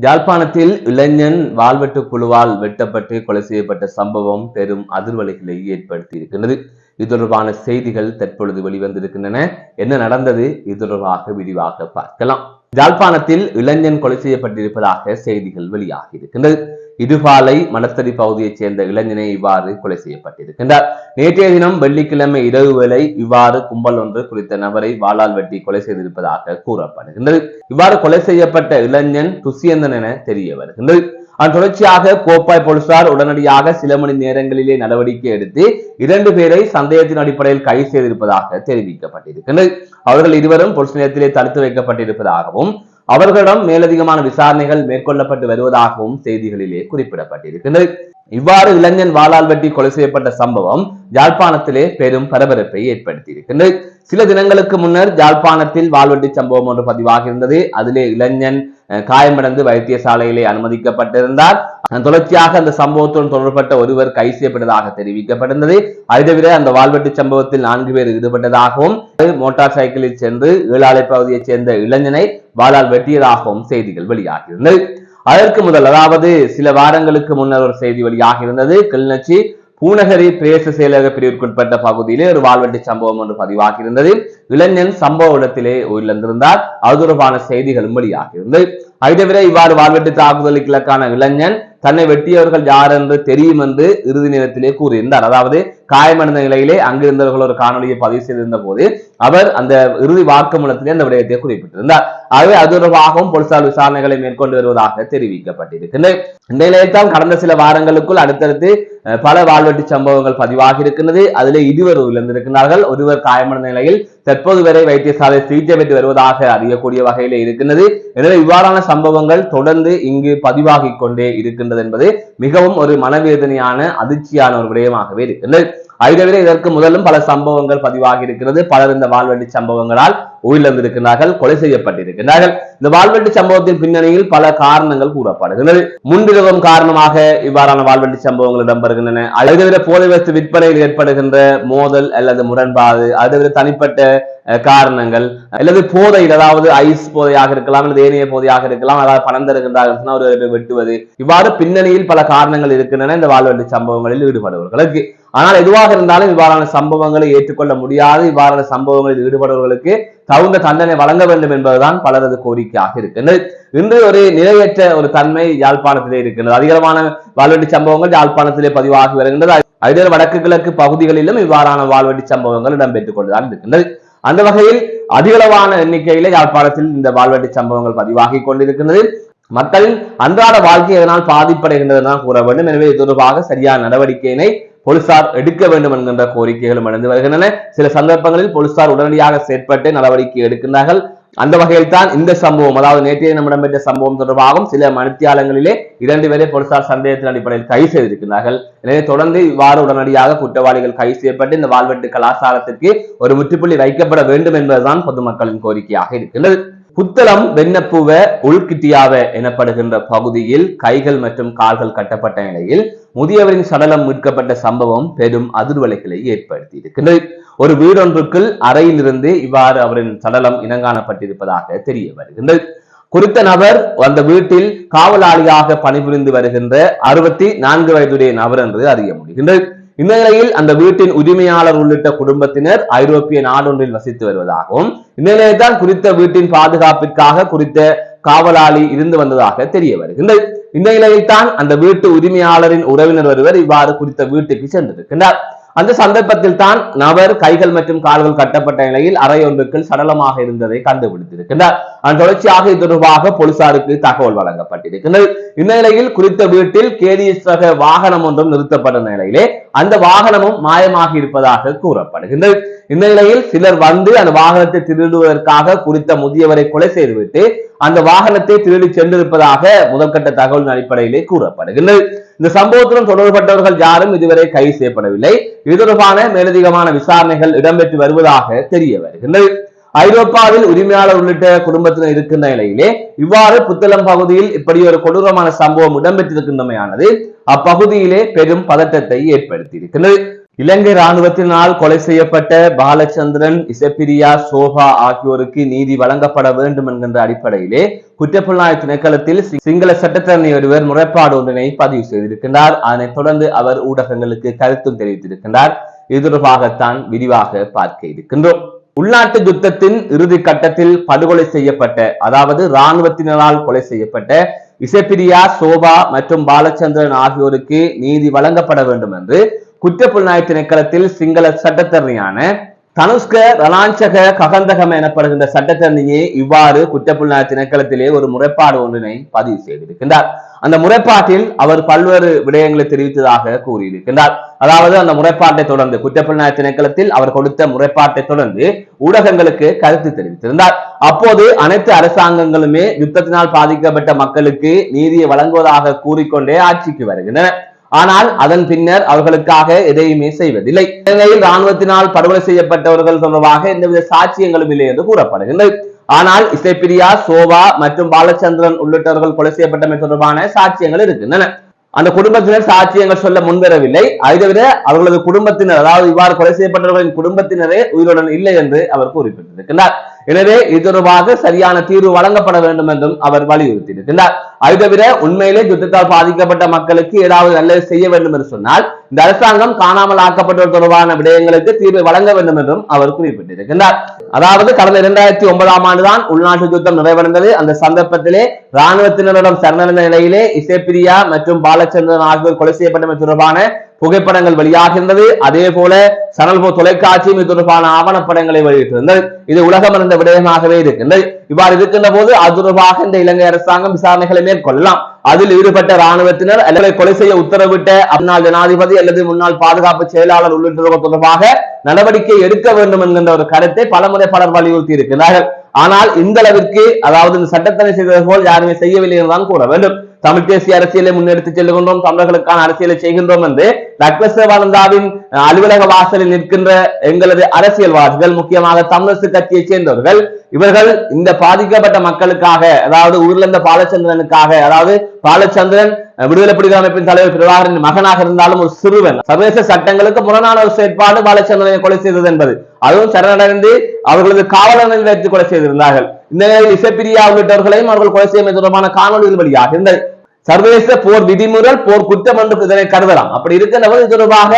யாழ்ப்பாணத்தில் இளைஞன் வாழ்வெட்டு குழுவால் வெட்டப்பட்டு கொலை செய்யப்பட்ட சம்பவம் பெரும் அதிர்வலைகளை ஏற்படுத்தி இருக்கின்றது. இது தொடர்பான செய்திகள் தற்பொழுது வெளிவந்திருக்கின்றன. என்ன நடந்தது? இது தொடர்பாக விரிவாக பார்க்கலாம். யாழ்ப்பாணத்தில் இளைஞன் கொலை செய்யப்பட்டிருப்பதாக செய்திகள் வெளியாகி இருக்கின்றது. இடுபாலை மணத்தடி பகுதியைச் சேர்ந்த இளைஞனை இவ்வாறு கொலை செய்யப்பட்டிருக்கின்றார். நேற்றைய தினம் வெள்ளிக்கிழமை இரவு வேளை இவ்வாறு கும்பல் ஒன்று குறித்த நபரை வாளால் வெட்டி கொலை செய்திருப்பதாக கூறப்படுகின்றது. இவ்வாறு கொலை செய்யப்பட்ட இளைஞன் துஷ்யந்தன் என தெரிய வருகின்றது. அதன் தொடர்ச்சியாக கோப்பாய் போலீசார் உடனடியாக சில மணி நேரங்களிலே நடவடிக்கை எடுத்து 2 பேரை சந்தேகத்தின் அடிப்படையில் கைது செய்திருப்பதாக தெரிவிக்கப்பட்டிருக்கின்றது. அவர்கள் இருவரும் போலீஸ் நிலையத்திலே தடுத்து வைக்கப்பட்டிருப்பதாகவும் அவர்களிடம் மேலதிகமான விசாரணைகள் மேற்கொள்ளப்பட்டு வருவதாகவும் செய்திகளிலே குறிப்பிடப்பட்டிருக்கின்றது. இவ்வாறு இளைஞன் வாளால் வெட்டி கொலை செய்யப்பட்ட சம்பவம் யாழ்ப்பாணத்திலே பெரும் பரபரப்பை ஏற்படுத்தி இருக்கின்றது. சில தினங்களுக்கு முன்னர் யாழ்ப்பாணத்தில் வாள்வெட்டி சம்பவம் ஒன்று பதிவாகி இருந்தது. அதிலே இளைஞன் காயமடைந்து வைத்தியசாலையிலே அனுமதிக்கப்பட்டிருந்தார். தொடர்ச்சியாக அந்த சம்பவத்துடன் தொடர்பட்ட ஒருவர் கைது செய்யப்பட்டதாக தெரிவிக்கப்பட்டிருந்தது. அதை தவிர அந்த வாள்வெட்டு சம்பவத்தில் 4 பேர் ஈடுபட்டதாகவும் மோட்டார் சைக்கிளில் சென்று ஈழாலை பகுதியைச் சேர்ந்த இளைஞனை வாளால் வெட்டியதாகவும் செய்திகள் வெளியாகியிருந்தது. அதற்கு முதல், அதாவது சில வாரங்களுக்கு முன்னர் ஒரு செய்தி வெளியாக இருந்தது. கிளிநொச்சி பூநகரி பிரதேச செயலக பிரிவிற்குட்பட்ட பகுதியிலே ஒரு வாள்வெட்டி சம்பவம் ஒன்று பதிவாகி இருந்தது. இளைஞன் சம்பவ இடத்திலே உயிரிழந்திருந்தார். அது தொடர்பான செய்திகளும் வெளியாக இருந்தது. அதை தவிர இவ்வாறு வாள்வெட்டி தாக்குதலுக்கு இலக்கான இளைஞன் தன்னை வெட்டியவர்கள் யார் என்று தெரியும் என்று இறுதி நேரத்திலே கூறியிருந்தார். அதாவது காயமடைந்த நிலையிலே அங்கிருந்தவர்கள் ஒரு காணொலியை பதிவு செய்திருந்த போது அவர் அந்த இறுதி வாக்குமூலத்திலே அந்த விடயத்தை குறிப்பிட்டிருந்தார். ஆகவே அது தொடர்பாகவும் போலீசார் விசாரணைகளை மேற்கொண்டு வருவதாக தெரிவிக்கப்பட்டிருக்கின்றது. இந்த நிலையத்தான் கடந்த சில வாரங்களுக்குள் அடுத்தடுத்து பல வாள்வெட்டி சம்பவங்கள் பதிவாகி இருக்கின்றது. அதிலே 2 உயிரிழந்திருக்கிறார்கள். ஒருவர் காயமடைந்த நிலையில் தற்போது வரை வைத்தியசாலை சிகிச்சை பெற்று வருவதாக அறியக்கூடிய வகையிலே இருக்கின்றது. எனவே இவ்வாறான சம்பவங்கள் தொடர்ந்து இங்கு பதிவாகி கொண்டே இருக்கின்றது என்பது மிகவும் ஒரு மனவேதனையான அதிர்ச்சியான ஒரு விடயமாகவே இருக்கின்றது. அதை தவிர இதற்கு முதலும் பல சம்பவங்கள் பதிவாகி இருக்கிறது. பலர் இந்த வாள்வெட்டி சம்பவங்களால் உயிரிழந்திருக்கிறார்கள், கொலை செய்யப்பட்டிருக்கிறார்கள். இந்த வாள்வெட்டி சம்பவத்தின் பின்னணியில் பல காரணங்கள் கூறப்படுகின்றன. முன்விரோதம் காரணமாக இவ்வாறான வாள்வெட்டி சம்பவங்கள் இடம்பெறுகின்றன. அதை தவிர போதை வஸ்து விற்பனையில் ஏற்படுகின்ற மோதல் அல்லது முரண்பாடு, அதை தவிர தனிப்பட்ட காரணங்கள் அல்லது போதையில், அதாவது ஐஸ் போதையாக இருக்கலாம் அல்லது ஏனைய போதையாக இருக்கலாம், அதாவது பணம் தருகின்றார்கள் ஒரு வெட்டுவது, இவ்வாறு பின்னணியில் பல காரணங்கள் இருக்கின்றன இந்த வாள்வெட்டி சம்பவங்களில் ஈடுபடுவர்களுக்கு. ஆனால் எதுவாக இருந்தாலும் இவ்வாறான சம்பவங்களை ஏற்றுக்கொள்ள முடியாது. இவ்வாறான சம்பவங்களில் ஈடுபடுவர்களுக்கு தகுந்த தண்டனை வழங்க வேண்டும் என்பதுதான் பலரது கோரிக்கையாக இருக்கின்றது. இன்று ஒரு நிலையற்ற ஒரு தன்மை யாழ்ப்பாணத்திலே இருக்கின்றது. அதிகமான வாள்வெட்டி சம்பவங்கள் யாழ்ப்பாணத்திலே பதிவாகி வருகின்றது. அதே வடக்கு கிழக்கு பகுதிகளிலும் இவ்வாறான வாள்வெட்டி சம்பவங்கள் இடம்பெற்றுக் கொண்டுதான் இருக்கின்றது. அந்த வகையில் அதிகளவான எண்ணிக்கையிலே யாழ்ப்பாணத்தில் இந்த வாள்வெட்டி சம்பவங்கள் பதிவாகி கொண்டிருக்கின்றது. மக்களின் அன்றாட வாழ்க்கை இதனால் பாதிப்படைகின்றதுதான் கூற வேண்டும். எனவே இது தொடர்பாக சரியான நடவடிக்கையினை போலீசார் எடுக்க வேண்டும் என்கின்ற கோரிக்கைகளும் எழுந்து வருகின்றன. சில சந்தர்ப்பங்களில் போலீசார் உடனடியாக செயற்பட்டு நடவடிக்கை எடுக்கின்றார்கள். அந்த வகையில் தான் இந்த சம்பவம், அதாவது நேற்றைய தினம் இடம்பெற்ற சம்பவம் தொடர்பாகவும் சில மணித்தியாலங்களிலே 2 பேரை போலீசார் சந்தேகத்தின் அடிப்படையில் கைது செய்திருக்கிறார்கள். எனவே தொடர்ந்து இவ்வாறு உடனடியாக குற்றவாளிகள் கைது செய்யப்பட்டு இந்த வாள்வெட்டு கலாச்சாரத்திற்கு ஒரு முற்றுப்புள்ளி வைக்கப்பட வேண்டும் என்பதுதான் பொதுமக்களின் கோரிக்கையாக இருக்கின்றது. புத்தளம் வெண்ணப்புவ உள்கிட்டியாவ எனப்படுகின்ற பகுதியில் கைகள் மற்றும் கால்கள் கட்டப்பட்ட நிலையில் முதியவரின் சடலம் மீட்கப்பட்ட சம்பவம் பெரும் அதிர்வலைகளை ஏற்படுத்தி இருக்கின்றது. ஒரு வீடொன்றுக்குள் அறையில் இருந்து இவ்வாறு அவரின் சடலம் இனங்காணப்பட்டிருப்பதாக தெரிய வருகின்றது. குறித்த நபர் அந்த வீட்டில் காவலாளியாக பணிபுரிந்து வருகின்ற 64 வயதுடைய நபர் என்று அறிய முடிகின்றது. இந்த நிலையில் அந்த வீட்டின் உரிமையாளர் உள்ளிட்ட குடும்பத்தினர் ஐரோப்பிய நாடொன்றில் வசித்து வருவதாகவும் இந்த நிலையில்தான் குறித்த வீட்டின் பாதுகாப்பிற்காக குறித்த காவலாளி இருந்து வந்ததாக தெரிய வருகின்றது. இந்த நிலையில் தான் அந்த வீட்டு உரிமையாளரின் உறவினர் ஒருவர் இவ்வாறு குறித்த வீட்டுக்கு சென்றிருக்கின்றார். அந்த சந்தர்ப்பத்தில் தான் நபர் கைகள் மற்றும் கால்கள் கட்டப்பட்ட நிலையில் அறை ஒன்றுக்குள் சடலமாக இருந்ததை கண்டுபிடித்திருக்கின்றார். அதன் தொடர்ச்சியாக இது தொடர்பாக போலீசாருக்கு தகவல் வழங்கப்பட்டிருக்கின்றது. இந்நிலையில் குறித்த வீட்டில் கேடிஎஸ் ரக வாகனம் ஒன்றும் நிறுத்தப்பட்ட நிலையிலே அந்த வாகனமும் மாயமாகி இருப்பதாக கூறப்படுகின்றது. இந்த நிலையில் சிலர் வந்து அந்த வாகனத்தை திருடுவதற்காக குறித்த முதியவரை கொலை செய்துவிட்டு அந்த வாகனத்தை திருடி சென்றிருப்பதாக முதற்கட்ட தகவலின் அடிப்படையிலே கூறப்படுகின்றது. இந்த சம்பவத்துடன் தொடர்பட்டவர்கள் யாரும் இதுவரை கைது செய்யப்படவில்லை. இது தொடர்பான மேலதிகமான விசாரணைகள் இடம்பெற்று வருவதாக தெரிய வருகின்றது. ஐரோப்பாவில் உரிமையாளர் உள்ளிட்ட குடும்பத்தினர் இருக்கின்ற நிலையிலே இவ்வாறு புத்தளம் பகுதியில் இப்படி ஒரு கொடூரமான சம்பவம் இடம்பெற்றிருக்கின்றமையானது அப்பகுதியிலே பெரும் பதட்டத்தை ஏற்படுத்தி இருக்கின்றது. இலங்கை ராணுவத்தினால் கொலை செய்யப்பட்ட பாலச்சந்திரன், இசப்பிரியா, சோபா ஆகியோருக்கு நீதி வழங்கப்பட வேண்டும் என்கின்ற அடிப்படையிலே குற்றப்புலனாய்வு திணைக்களத்தில் சிங்கள சட்டத்தரணி ஒருவர் முறைப்பாடு ஒன்றினை பதிவு செய்திருக்கின்றார். அதனைத் தொடர்ந்து அவர் ஊடகங்களுக்கு கருத்தும் தெரிவித்திருக்கின்றார். இது தொடர்பாகத்தான் விரிவாக பார்க்க இருக்கின்றோம். உள்நாட்டு யுத்தத்தின் இறுதி கட்டத்தில் படுகொலை செய்யப்பட்ட, அதாவது இராணுவத்தினரால் கொலை செய்யப்பட்ட இசப்பிரியா, சோபா மற்றும் பாலச்சந்திரன் ஆகியோருக்கு நீதி வழங்கப்பட வேண்டும் என்று குற்றப்புலனாய்வு திணைக்களத்தில் சிங்கள சட்டத்தரணியான தனுஷ்க ரலாஞ்சக ககந்தகம் எனப்படுகின்ற சட்டத்தரணியே இவ்வாறு குற்றப்புலனாய்வு திணைக்களத்திலே ஒரு முறைப்பாடு ஒன்றினை பதிவு செய்திருக்கின்றார். அந்த முறைப்பாட்டில் அவர் பல்வேறு விடயங்களை தெரிவித்ததாக கூறியிருக்கின்றார். அதாவது அந்த முறைப்பாட்டை தொடர்ந்து குற்றப்புலனாய்வு திணைக்களத்தில் அவர் கொடுத்த முறைப்பாட்டை தொடர்ந்து ஊடகங்களுக்கு கருத்து தெரிவித்திருந்தார். அப்போது அனைத்து அரசாங்கங்களுமே யுத்தத்தினால் பாதிக்கப்பட்ட மக்களுக்கு நீதியை வழங்குவதாக கூறிக்கொண்டே ஆட்சிக்கு வருகின்றன. ஆனால் அதன் பின்னர் அவர்களுக்காக எதையுமே செய்வதில்லை. இலங்கையில் ராணுவத்தினால் படுகொலை செய்யப்பட்டவர்கள் தொடர்பாக எந்தவித சாட்சியங்களும் இல்லை என்று கூறப்படுகின்றது. ஆனால் இசைப்பிரியா, சோபா மற்றும் பாலச்சந்திரன் உள்ளிட்டவர்கள் கொலை செய்யப்பட்டமை தொடர்பான சாட்சியங்கள் இருக்கின்றன. அந்த குடும்பத்தினர் சாட்சியங்கள் சொல்ல முன்வரவில்லை. அதை தவிர அவர்களது குடும்பத்தினர், அதாவது இவ்வாறு கொலை செய்யப்பட்டவர்களின் குடும்பத்தினரே உயிருடன் இல்லை என்று அவர் குறிப்பிட்டிருக்கிறார். எனவே இது தொடர்பாக சரியான தீர்வு வழங்கப்பட வேண்டும் என்றும் அவர் வலியுறுத்தியிருக்கிறார். அது தவிர உண்மையிலே யுத்தத்தால் பாதிக்கப்பட்ட மக்களுக்கு ஏதாவது நல்லது செய்ய வேண்டும் என்று சொன்னால் இந்த அரசாங்கம் காணாமல் ஆக்கப்பட்டவர் தொடர்பான விடயங்களுக்கு தீர்வை வழங்க வேண்டும் என்றும் அவர் குறிப்பிட்டிருக்கிறார். அதாவது கடந்த 2009ஆம் ஆண்டுதான் உள்நாட்டு யுத்தம் நிறைவடைந்தது. அந்த சந்தர்ப்பத்திலே ராணுவத்தினரிடம் சரணடைந்த நிலையிலே இசைப்பிரியா மற்றும் பாலச்சந்திரன் ஆகியோர் கொலை செய்யப்பட்டமை தொடர்பான புகைப்படங்கள் வெளியாகின்றது. அதே போல சனல்போ தொலைக்காட்சியும் இது தொடர்பான ஆவணப்படங்களை வெளியிட்டிருந்தது. இது உலகம் அறிந்த விடயமாகவே இருக்கின்றது. இவ்வாறு இருக்கின்ற போது அது தொடர்பாக இந்த இலங்கை அரசாங்கம் விசாரணைகளை மேற்கொள்ளலாம். அதில் ஈடுபட்ட ராணுவத்தினர் அல்லது கொலை செய்ய உத்தரவிட்ட முன்னாள் ஜனாதிபதி அல்லது முன்னாள் பாதுகாப்பு செயலாளர் உள்ளிட்டவர்கள் தொடர்பாக நடவடிக்கை எடுக்க வேண்டும் என்கின்ற ஒரு கருத்தை பலமுறை பலர் வலியுறுத்தி இருக்கிறார்கள். ஆனால் இந்த அளவிற்கு, அதாவது இந்த சட்டத்தனை செய்தது போல் யாருமே செய்யவில்லை என்றுதான் கூற வேண்டும். தமிழ் தேசிய அரசியலை முன்னெடுத்து செல்கின்றோம், தமிழர்களுக்கான அரசியலை செய்கின்றோம் என்று டாக்டர் சிவானந்தாவின் அலுவலக வாசலில் நிற்கின்ற எங்களது அரசியல்வாதிகள், முக்கியமாக தமிழரசு கட்சியை சேர்ந்தவர்கள், இவர்கள் இந்த பாதிக்கப்பட்ட மக்களுக்காக, அதாவது உயிரிழந்த பாலச்சந்திரனுக்காக, அதாவது பாலச்சந்திரன் விடுதலை புலிகள் அமைப்பின் தலைவர் பிரபாகரன் மகனாக இருந்தாலும் ஒரு சிறுவன், சர்வதேச சட்டங்களுக்கு முரணான ஒரு செயற்பாடு பாலச்சந்திரனை கொலை செய்தது என்பது, அதுவும் சரணடைந்து அவர்களது காவலர்கள் வைத்து கொலை செய்திருந்தார்கள். இந்த நிலையில் இசைப்பிரியா உள்ளிட்டவர்களையும் அவர்கள் கொலை செய்வது தொடர்பான காணொலிகள் வழியாக இருந்தது. சர்வதேச போர் விதிமுறை, போர் குற்றம் என்று இதனை கருதலாம். அப்படி இருக்கின்றவர் இது தொடர்பாக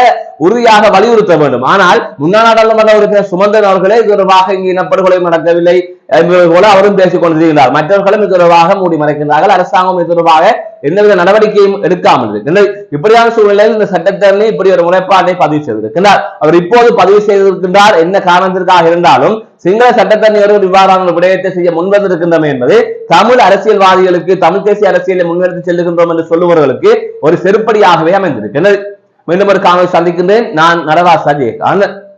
உறுதியாக வலியுறுத்த வேண்டும். ஆனால் முன்னாள் நாடாளுமன்ற உறுப்பினர் சுமந்திரன் அவர்களே இது தொடர்பாக இங்கு இனப்படுகொலை நடக்கவில்லை என்பது போல அவரும் பேசிக் கொண்டிருக்கிறார். மற்றவர்களும் இது தொடர்பாக மூடி மறைக்கின்றார்கள். அரசாங்கம் இது தொடர்பாக எந்தவித நடவடிக்கையும் எடுக்காமல் இருக்கின்றது. இப்படியான சூழ்நிலையில் இந்த சட்டத்தரணி இப்படி ஒரு முறைப்பாட்டை பதிவு செய்திருக்கிறார். அவர் இப்போது பதிவு செய்திருக்கின்றார். என்ன காரணத்திற்காக இருந்தாலும் சிங்கள சட்டத்தரணிகள் இவ்வாறான விடயத்தை செய்ய முன்வந்திருக்கின்றன என்பது தமிழ் அரசியல்வாதிகளுக்கு, தமிழ் தேசிய அரசியலை முன்னெடுத்து செல்லுகின்றோம் என்று சொல்லுபவர்களுக்கு ஒரு செருப்படியாகவே அமைந்திருக்கிறது. மீண்டும் ஒரு காணொலி சந்திக்கின்றேன். நான் நடராஜ்.